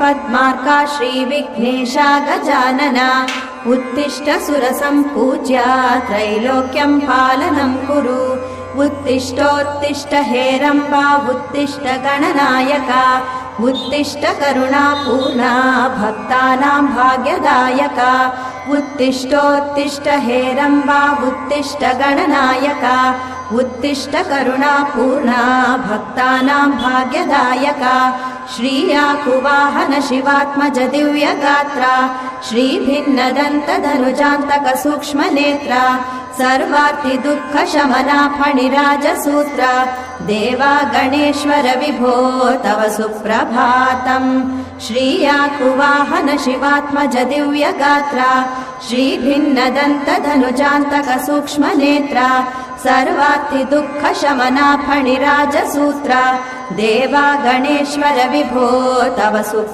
पद्मार्का श्रीविघ्नेशा गजानना उत्तिष्ठ सुरसम्पूज्य त्रैलोक्यं पालनं कुरु उत्तिष्ठोत्तिष्ठ हेरम्बा उत्तिष्ठ गणनायका उत्तिष्ठ करुणापूर्णा भक्तानां भाग्यदायका उत्तिष्ठोत्तिष्ठ हेरम्बा उत्तिष्ठ गणनायका उत्तिष्ठ करुणापूर्णा भक्तानां भाग्यदायका श्रीयाकुवाहन शिवात्मज दिव्यगात्रा श्रीभिन्नदन्तधनुजान्तक सूक्ष्मनेत्रा सर्वार्ति दुःखशमना फणिराजसूत्रा देवा गणेश्वर विभो तव सुप्रभातम् श्रीयाकुवाहन शिवात्मज दिव्यगात्रा श्रीभिन्नदन्तधनुजान्तक सूक्ष्मनेत्रा सर्वार्ति दुःखशमना फणिराजसूत्रा देवा गणेश्वर विभो तव